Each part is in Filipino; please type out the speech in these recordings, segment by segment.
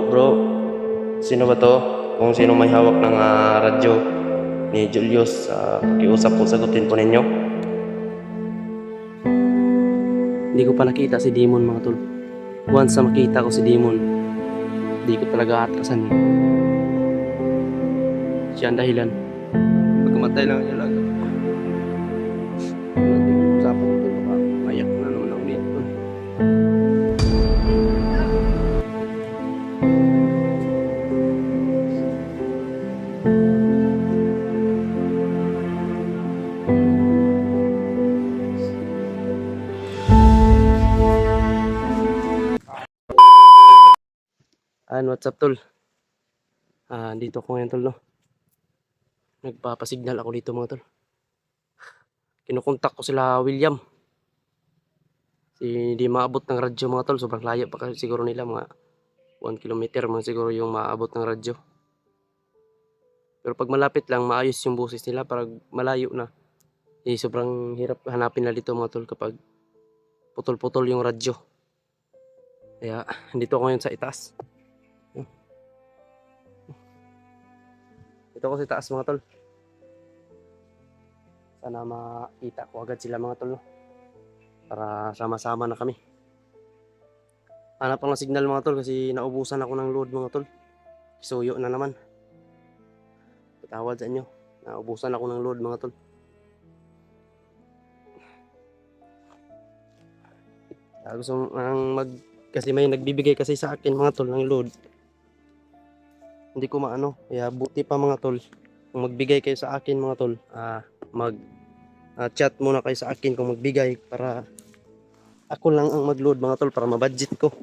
bro, sino ba to? Kung sino may hawak ng radyo ni Julius, pakiusap po, sagutin po ninyo. Hindi ko pa nakita si Demon, mga tol. Once na makita ko si Demon, hindi ko talaga atrasan. Siya ang dahilan. Pagkamatay lang ang ilaga. Usapan ko tol, baka mayak na naman ako dito tol. What's up tol? Dito ko ngayon tol, no? Nagpapasignal ako dito mga tol. Kinukontak ko sila William. Hindi maabot ng radyo mga tol. Sobrang layo pa kasi siguro nila. Mga 1 kilometer man siguro yung maabot ng radyo. Pero pag malapit lang, maayos yung boses nila. Pag malayo na, sobrang hirap hanapin na dito mga tol kapag putol-putol yung radyo. Kaya dito ako ngayon sa itaas. Dito ako sa itaas mga tol. Sana makita ko agad sila mga tol, no? Para sama-sama na kami. Hanap ako ng signal mga tol kasi naubusan ako ng load mga tol. Suyo na naman. Patawad sa inyo. Naubusan ako ng load mga tol. Gusto kasi may nagbibigay kasi sa akin mga tol ng load. Hindi ko maano. Kaya buti pa mga tol. Kung magbigay kayo sa akin mga tol, chat muna kayo sa akin kung magbigay para ako lang ang mag-load mga tol para mabudget ko.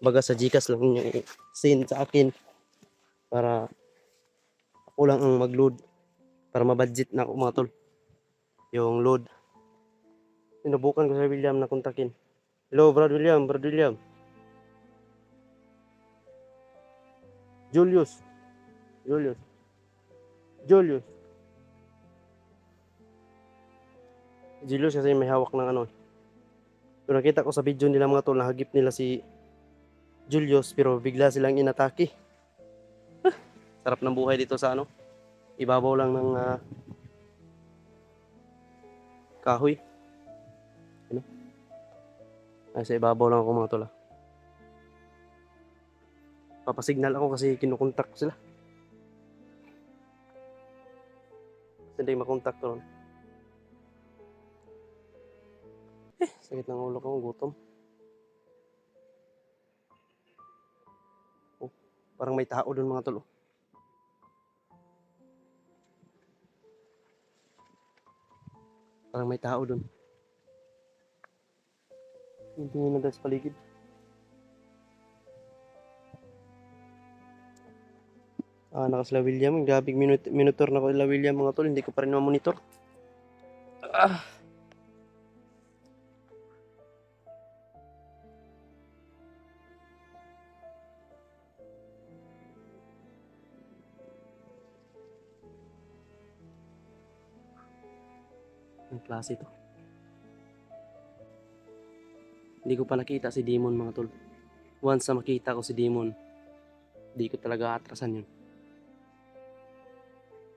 Baga sa Gcash lang yung send sa akin para ako lang ang mag-load para mabudget na ako mga tol yung load. Sinubukan ko sa William na kontakin. Hello Brad William, Brad William. Julius. Julius. Julius. Julius kasi may hawak ng ano. Pero nakita ko sa video nila mga tol, nahagip nila si Julius pero bigla silang inatake. Sarap ng buhay dito sa ano. Ibabaw lang ng kahoy. Ano? Sa ibabaw lang ako mga tol. Papasignal ako kasi kinukontak ko sila. Hindi makontak to. Sakit ng ulo ko, gutom. Oh, parang may tao doon mga tol. Parang may tao doon. Hindi na sa paligid. Nakasila William. Gabing monitor na ko ila William mga tol. Hindi ko pa rin ma-monitor. Ang klase to. Hindi ko pa nakita si Demon mga tol. Once na makita ko si Demon, hindi ko talaga atrasan yun.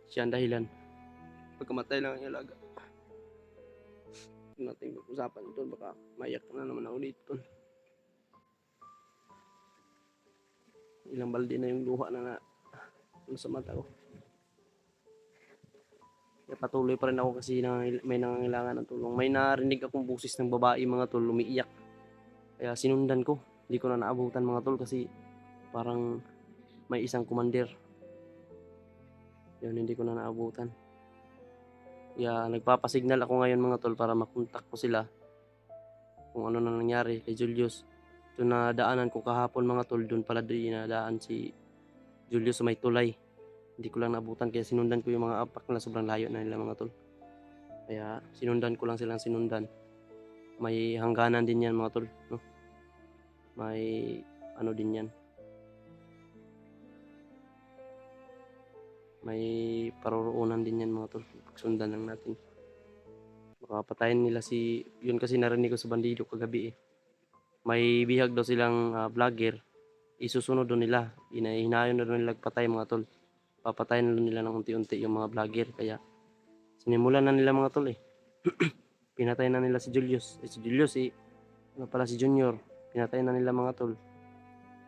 Siya ang dahilan. Pagkamatay lang ang ilaga. Nating pag-usapan tol, baka mayak na naman ako dito tol. Ilang balde na yung luha na sa mata ko. Kaya patuloy pa rin ako kasi may nangangailangan ng tulong. May narinig akong boses ng babae mga tol, umiiyak. Kaya sinundan ko. Hindi ko na naabutan mga tol kasi parang may isang commander. Yun, hindi ko na naabutan. Kaya nagpapasignal ako ngayon mga tol para makontak ko sila kung ano na nangyari kay Julius. Doon na daanan ko kahapon mga tol, doon pala dinadaan si Julius sa may tulay. Hindi ko lang naabutan kaya sinundan ko yung mga apak na sobrang layo na nila mga tol. Kaya sinundan ko lang silang sinundan. May hangganan din yan mga tol, no? May ano din yan. May paroroonan din yan mga tol. Pagsundan lang natin. Baka patayin nila yun kasi narinig ko sa bandido kagabi eh. May bihag daw silang vlogger isusunod doon nila. Hinayon na doon nila patay mga tol. Papatayin na doon nila ng unti-unti yung mga vlogger. Kaya sinimulan na nila mga tol eh. Pinatay na nila si Julius. Si Julius ano pala si Junior. Pinatay na nila mga tol.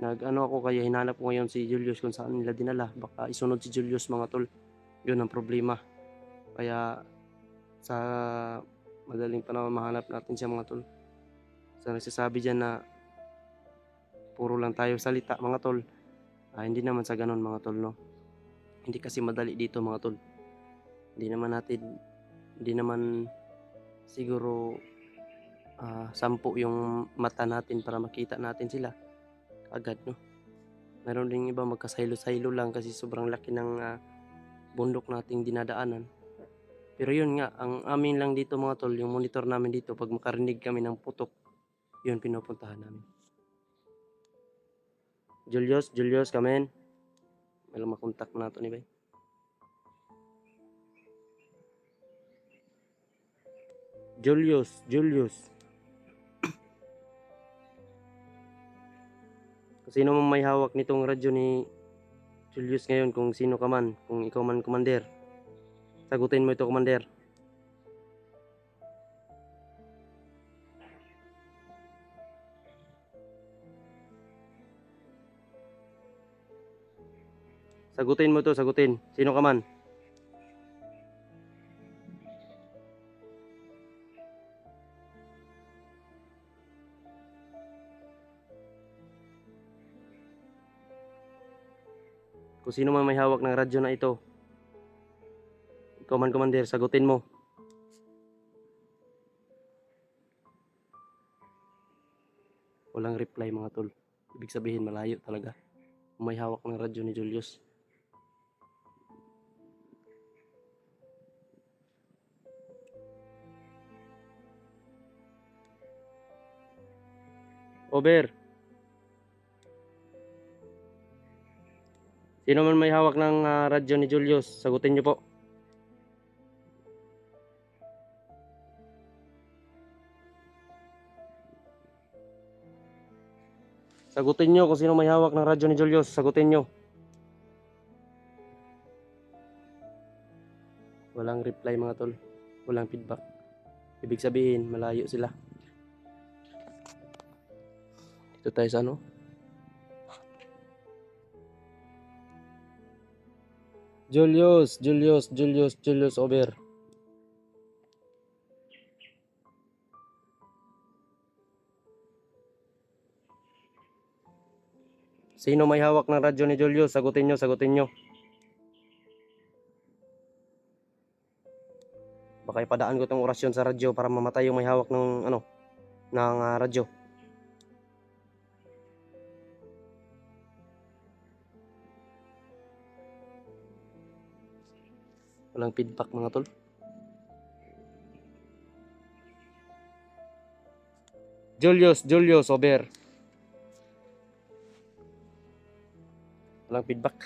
Nag-ano ako kaya hinanap ko ngayon si Julius kung saan nila dinala. Baka isunod si Julius mga tol. Yun ang problema. Kaya sa madaling panahon mahanap natin siya mga tol. Sa nagsasabi dyan na puro lang tayo salita mga tol. Hindi naman sa ganon mga tol no. Hindi kasi madali dito mga tol. Hindi naman siguro 10 yung mata natin para makita natin sila agad no. Meron ding iba magkasaylo-saylo lang kasi sobrang laki ng bundok nating dinadaanan. Pero yun nga, ang amin lang dito mga tol, yung monitor namin dito, pag makarinig kami ng putok, yun pinupuntahan namin. Julius, come in. May makontak na ito ni Bay. Julius. Kung sino man may hawak nitong radyo ni Julius ngayon, kung sino ka man, kung ikaw man commander, sagutin mo ito commander. Sagutin mo ito, sagutin. Sino ka man? Kung sino man may hawak ng radyo na ito, ikaw man commander, sagutin mo. Walang reply mga tol. Ibig sabihin malayo talaga. Kung may hawak ng radyo ni Julius. Over. Sino man may hawak ng radyo ni Julius, sagutin niyo po. Sagutin niyo kung sino may hawak ng radyo ni Julius, sagutin niyo. Walang reply mga tol. Walang feedback. Ibig sabihin, malayo sila. Dito tayo sa ano? Julius, over. Sino may hawak ng radyo ni Julius? Sagutin nyo. Baka ipadaan ko tong orasyon sa radyo para mamatay yung may hawak ng radyo. Walang feedback mga tol. Julius, over. Walang feedback.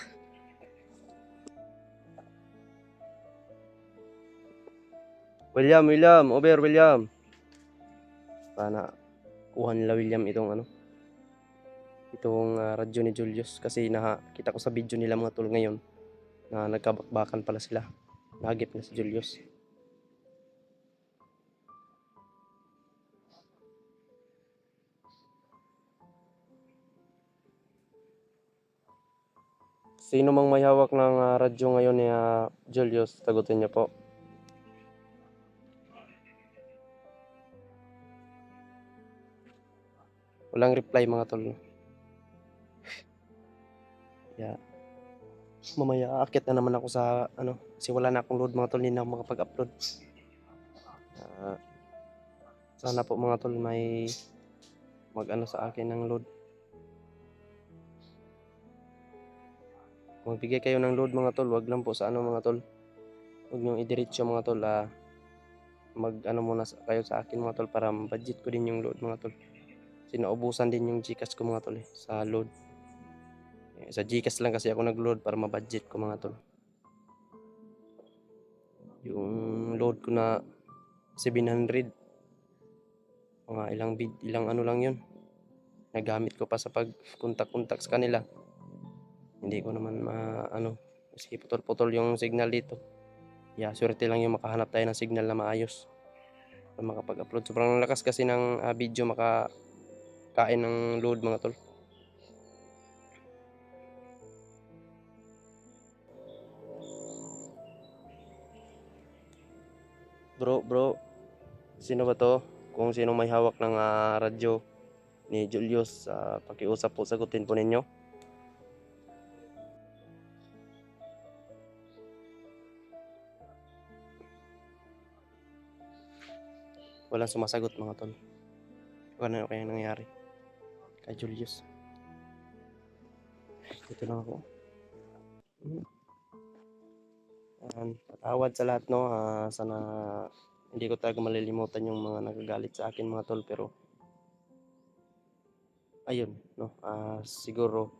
William, over William. Sana kuha nila William itong radyo ni Julius kasi nakita ko sa video nila mga tol ngayon na nagkabakbakan pala sila. Nagip na si Julius. Sino mang may hawak ng radyo ngayon ni Julius, sagutin niyo po. Walang reply mga tol. Yeah. Mamaya aakit na naman ako sa kasi wala na akong load mga tol, hindi na ako makapag-upload. Sana po mga tol may sa akin ng load. Magbigay kayo ng load mga tol, wag lang po sa mga tol. Huwag nyo idiretso mga tol, muna kayo sa akin mga tol para budget ko din yung load mga tol. Sinaubusan din yung Gcash ko mga tol sa load. Sa Gcash lang kasi ako nag-load para ma-budget ko mga tol. Yung load ko na 700. Mga ilang lang yun. nagamit ko pa sa pag-contact sa kanila. Hindi ko naman kasi putol-putol yung signal dito. Swerte lang yung makahanap tayo ng signal na maayos na makapag-upload. Sobrang lakas kasi ng video makakain ng load mga tol. Bro, sino ba to? Kung sino may hawak ng radyo ni Julius, pakiusap po, sagutin po ninyo. Walang sumasagot mga tol. Ano kaya nangyari kay Julius? Dito lang ako. Patawad sa lahat, no. Sana hindi ko talaga malilimutan yung mga nagagalit sa akin mga tol, pero ayun, no. Siguro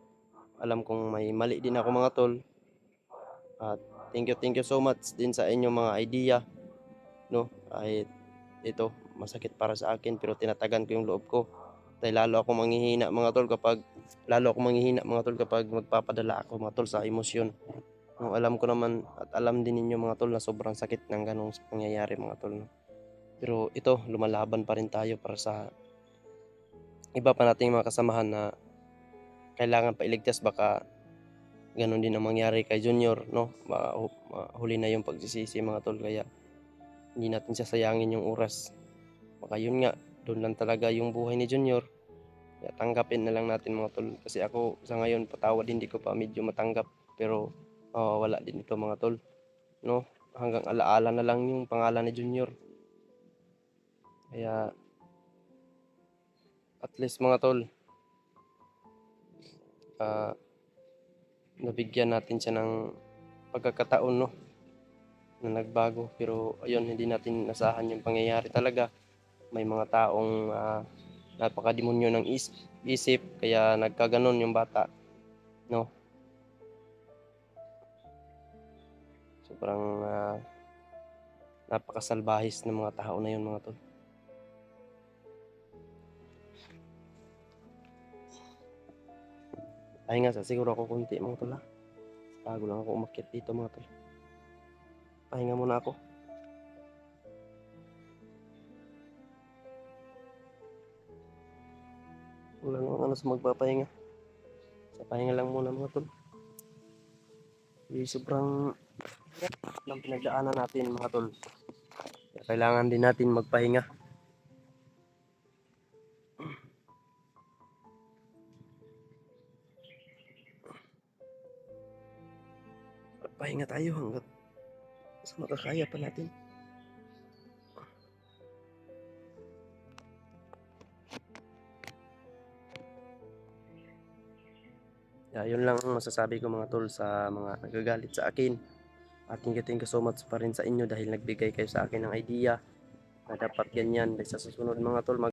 alam kong may mali din ako mga tol. At thank you so much din sa inyong mga idea, no. Kahit ito masakit para sa akin, pero tinatagan ko yung loob ko. Dahil lalo ako manghihina mga tol kapag magpapadala ako mga tol sa emosyon. No, alam ko naman at alam din ninyo mga tol na sobrang sakit ng ganong pangyayari mga tol, no? Pero ito, lumalaban pa rin tayo para sa iba pa nating mga kasamahan na kailangan pa iligtas. Baka ganon din ang mangyari kay Junior, no? Huli na yung pagsisisi mga tol, kaya hindi natin sasayangin yung oras. Baka yun nga, doon lang talaga yung buhay ni Junior. Kaya tanggapin na lang natin mga tol. Kasi ako sa ngayon, patawad hindi ko pa medyo matanggap. Pero wala din ito mga tol, no? Hanggang alaala na lang yung pangalan ni Junior. Kaya at least mga tol, nabigyan natin siya ng pagkakataon, no, na nagbago. Pero ayun, hindi natin nasahan yung pangyayari talaga. May mga taong napakademonyo ng isip, kaya nagkaganon yung bata, no. Sobrang napakasalbahis ng mga tao na yun mga tol. Pahinga sa siguro ako kunti mga tol, bago lang ako umakyat dito mga tol. Pahinga muna ako. Wala nang sa magpapahinga. Sa pahinga lang muna mga tol. Sobrang ng pinagdaanan natin mga tol. Kaya kailangan din natin magpahinga. Pahinga tayo hanggat sa makakaya pa natin. Yun lang ang masasabi ko mga tol sa mga nagagalit sa akin. At thank you so much pa rin sa inyo dahil nagbigay kayo sa akin ng idea na dapat ganyan. Dahil sa susunod mga tol,